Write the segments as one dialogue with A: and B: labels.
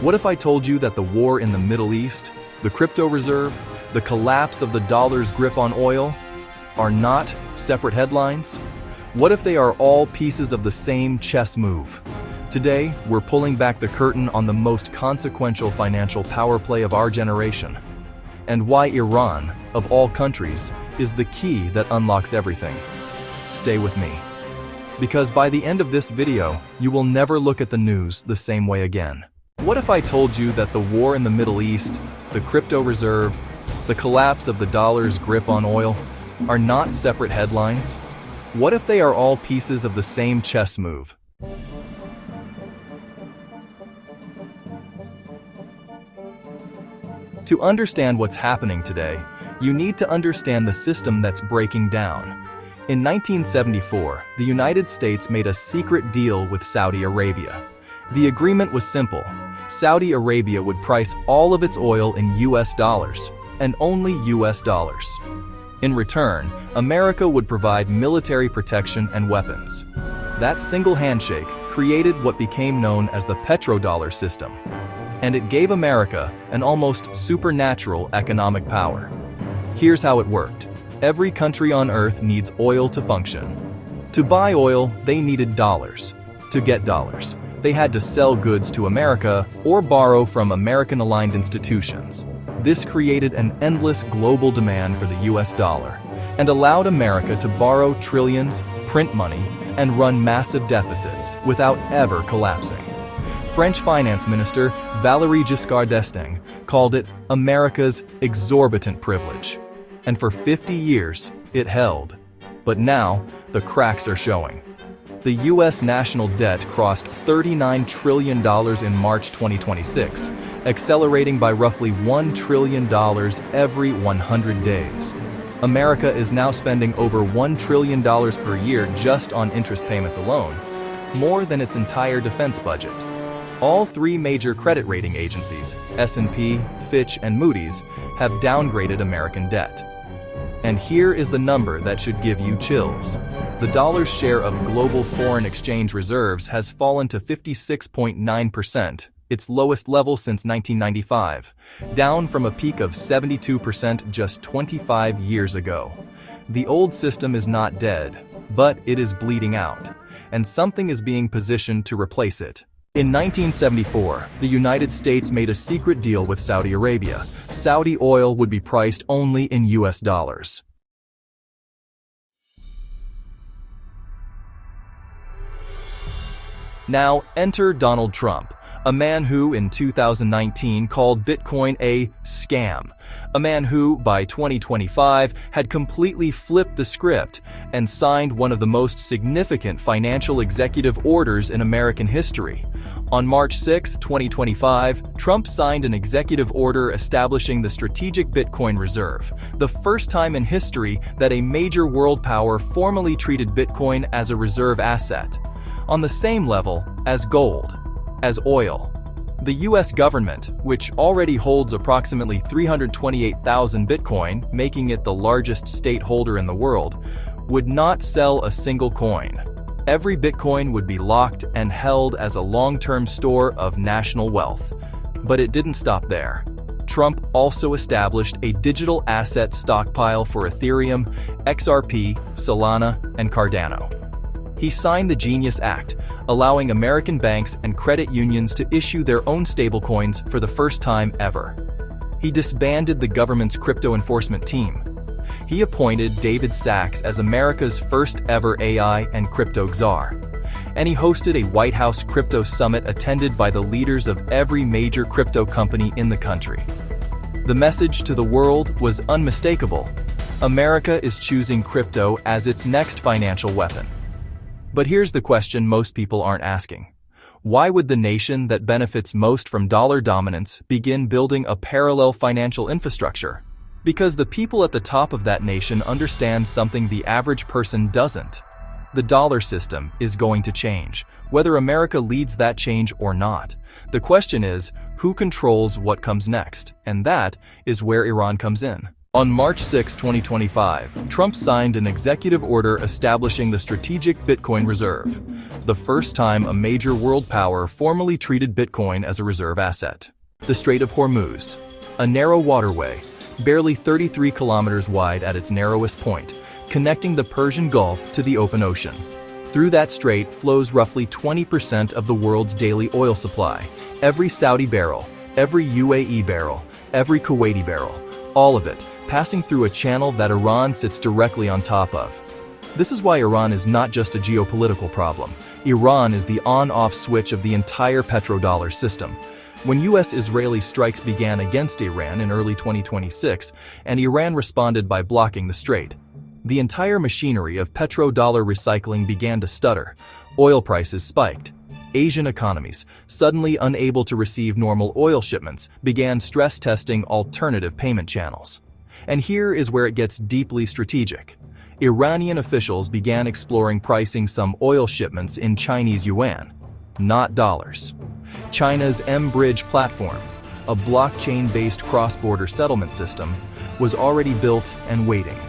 A: What if I told you that the war in the Middle East, the crypto reserve, the collapse of the dollar's grip on oil are not separate headlines? What if they are all pieces of the same chess move? Today, we're pulling back the curtain on the most consequential financial power play of our generation, and why Iran, of all countries, is the key that unlocks everything. Stay with me, because by the end of this video, you will never look at the news the same way again. What if I told you that the war in the Middle East, the crypto reserve, the collapse of the dollar's grip on oil are not separate headlines? What if they are all pieces of the same chess move? To understand what's happening today, you need to understand the system that's breaking down. In 1974, the United States made a secret deal with Saudi Arabia. The agreement was simple. Saudi Arabia would price all of its oil in US dollars, and only US dollars. In return, America would provide military protection and weapons. That single handshake created what became known as the Petrodollar system, and it gave America an almost supernatural economic power. Here's how it worked. Every country on Earth needs oil to function. To buy oil, they needed dollars. To get dollars, they had to sell goods to America or borrow from American-aligned institutions. This created an endless global demand for the US dollar and allowed America to borrow trillions, print money, and run massive deficits without ever collapsing. French Finance Minister Valéry Giscard d'Estaing called it America's exorbitant privilege. And for 50 years, it held. But now, the cracks are showing. The U.S. national debt crossed $39 trillion in March 2026, accelerating by roughly $1 trillion every 100 days. America is now spending over $1 trillion per year just on interest payments alone, more than its entire defense budget. All three major credit rating agencies, S&P, Fitch, and Moody's, have downgraded American debt. And here is the number that should give you chills. The dollar's share of global foreign exchange reserves has fallen to 56.9%, its lowest level since 1995, down from a peak of 72% just 25 years ago. The old system is not dead, but it is bleeding out, and something is being positioned to replace it. In 1974, the United States made a secret deal with Saudi Arabia. Saudi oil would be priced only in US dollars. Now, enter Donald Trump, a man who, in 2019, called Bitcoin a scam. A man who, by 2025, had completely flipped the script and signed one of the most significant financial executive orders in American history. On March 6, 2025, Trump signed an executive order establishing the Strategic Bitcoin Reserve, the first time in history that a major world power formally treated Bitcoin as a reserve asset, on the same level as gold, as oil. The US government, which already holds approximately 328,000 Bitcoin, making it the largest state holder in the world, would not sell a single coin. Every Bitcoin would be locked and held as a long-term store of national wealth. But it didn't stop there. Trump also established a digital asset stockpile for Ethereum, XRP, Solana, and Cardano. He signed the Genius Act, allowing American banks and credit unions to issue their own stablecoins for the first time ever. He disbanded the government's crypto enforcement team. He appointed David Sachs as America's first ever AI and crypto czar. And he hosted a White House crypto summit attended by the leaders of every major crypto company in the country. The message to the world was unmistakable. America is choosing crypto as its next financial weapon. But here's the question most people aren't asking. Why would the nation that benefits most from dollar dominance begin building a parallel financial infrastructure? Because the people at the top of that nation understand something the average person doesn't. The dollar system is going to change, whether America leads that change or not. The question is, who controls what comes next? And that is where Iran comes in. On March 6, 2025, Trump signed an executive order establishing the Strategic Bitcoin Reserve, the first time a major world power formally treated Bitcoin as a reserve asset. The Strait of Hormuz, a narrow waterway, barely 33 kilometers wide at its narrowest point, connecting the Persian Gulf to the open ocean. Through that strait flows roughly 20% of the world's daily oil supply. Every Saudi barrel, every UAE barrel, every Kuwaiti barrel, all of it, passing through a channel that Iran sits directly on top of. This is why Iran is not just a geopolitical problem. Iran is the on-off switch of the entire petrodollar system. When US-Israeli strikes began against Iran in early 2026, and Iran responded by blocking the strait, the entire machinery of petrodollar recycling began to stutter. Oil prices spiked. Asian economies, suddenly unable to receive normal oil shipments, began stress testing alternative payment channels. And here is where it gets deeply strategic. Iranian officials began exploring pricing some oil shipments in Chinese yuan, not dollars. China's M-Bridge platform, a blockchain-based cross-border settlement system, was already built and waiting.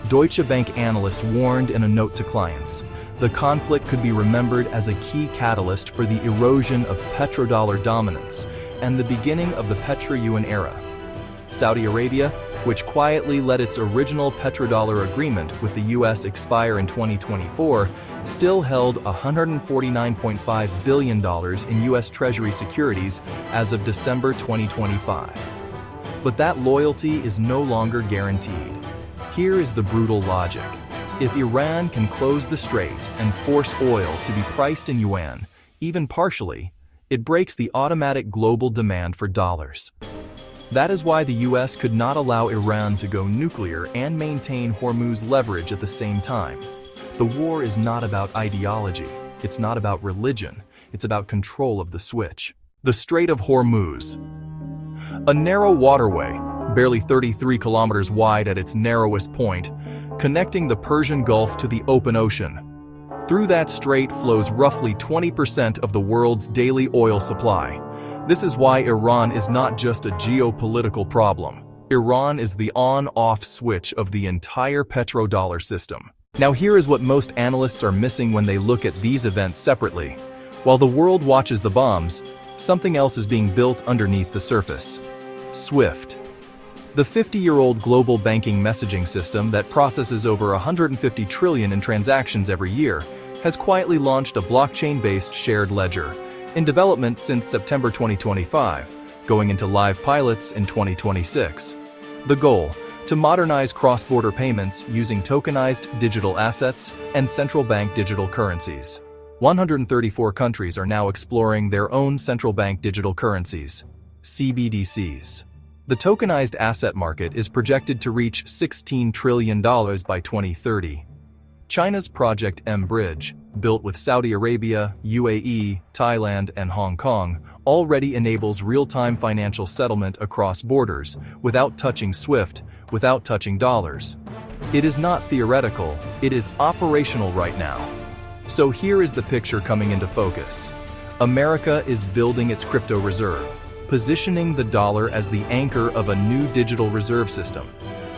A: Deutsche Bank analysts warned in a note to clients, the conflict could be remembered as a key catalyst for the erosion of petrodollar dominance and the beginning of the petro-yuan era. Saudi Arabia, which quietly let its original petrodollar agreement with the US expire in 2024, still held $149.5 billion in US Treasury securities as of December 2025. But that loyalty is no longer guaranteed. Here is the brutal logic. If Iran can close the strait and force oil to be priced in yuan, even partially, it breaks the automatic global demand for dollars. That is why the US could not allow Iran to go nuclear and maintain Hormuz leverage at the same time. The war is not about ideology, it's not about religion, it's about control of the switch. The Strait of Hormuz, a narrow waterway, barely 33 kilometers wide at its narrowest point, connecting the Persian Gulf to the open ocean. Through that strait flows roughly 20% of the world's daily oil supply. This is why Iran is not just a geopolitical problem. Iran is the on-off switch of the entire petrodollar system. Now here is what most analysts are missing when they look at these events separately. While the world watches the bombs, something else is being built underneath the surface. SWIFT. The 50-year-old global banking messaging system that processes over 150 trillion in transactions every year has quietly launched a blockchain-based shared ledger, in development since September 2025, going into live pilots in 2026. The goal: to modernize cross-border payments using tokenized digital assets and central bank digital currencies. 134 countries are now exploring their own central bank digital currencies, CBDCs. The tokenized asset market is projected to reach $16 trillion by 2030. China's Project M-Bridge, built with Saudi Arabia, UAE, Thailand, and Hong Kong, already enables real-time financial settlement across borders without touching SWIFT, without touching dollars. It is not theoretical, it is operational right now. So here is the picture coming into focus. America is building its crypto reserve, positioning the dollar as the anchor of a new digital reserve system.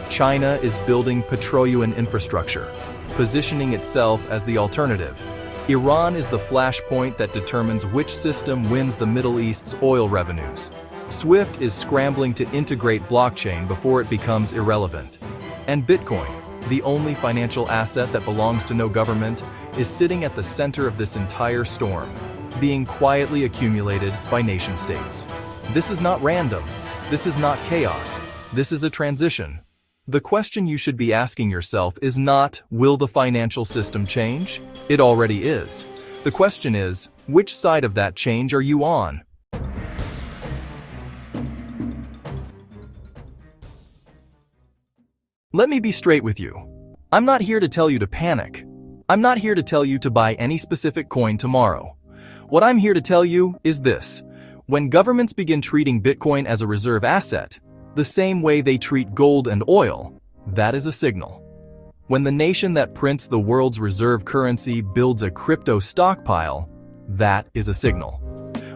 A: China is building petro-yuan infrastructure, positioning itself as the alternative. Iran is the flashpoint that determines which system wins the Middle East's oil revenues. SWIFT is scrambling to integrate blockchain before it becomes irrelevant. And Bitcoin, the only financial asset that belongs to no government, is sitting at the center of this entire storm, being quietly accumulated by nation-states. This is not random. This is not chaos. This is a transition. The question you should be asking yourself is not, will the financial system change? It already is. The question is, which side of that change are you on? Let me be straight with you. I'm not here to tell you to panic. I'm not here to tell you to buy any specific coin tomorrow. What I'm here to tell you is this. When governments begin treating Bitcoin as a reserve asset, the same way they treat gold and oil, that is a signal. When the nation that prints the world's reserve currency builds a crypto stockpile, that is a signal.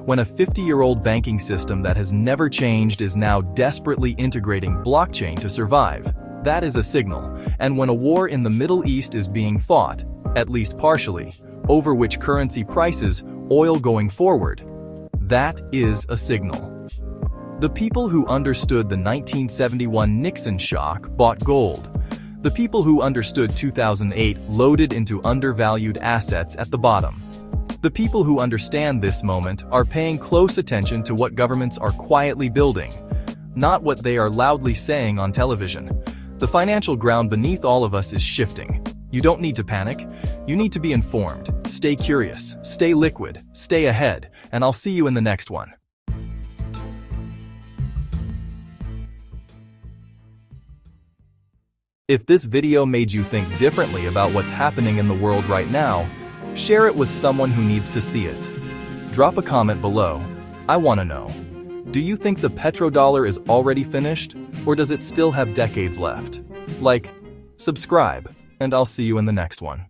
A: When a 50-year-old banking system that has never changed is now desperately integrating blockchain to survive, that is a signal. And when a war in the Middle East is being fought, at least partially, over which currency prices oil going forward, that is a signal. The people who understood the 1971 Nixon shock bought gold. The people who understood 2008 loaded into undervalued assets at the bottom. The people who understand this moment are paying close attention to what governments are quietly building, not what they are loudly saying on television. The financial ground beneath all of us is shifting. You don't need to panic. You need to be informed. Stay curious, stay liquid, stay ahead, and I'll see you in the next one. If this video made you think differently about what's happening in the world right now, share it with someone who needs to see it. Drop a comment below. I want to know. Do you think the petrodollar is already finished, or does it still have decades left? Like, subscribe, and I'll see you in the next one.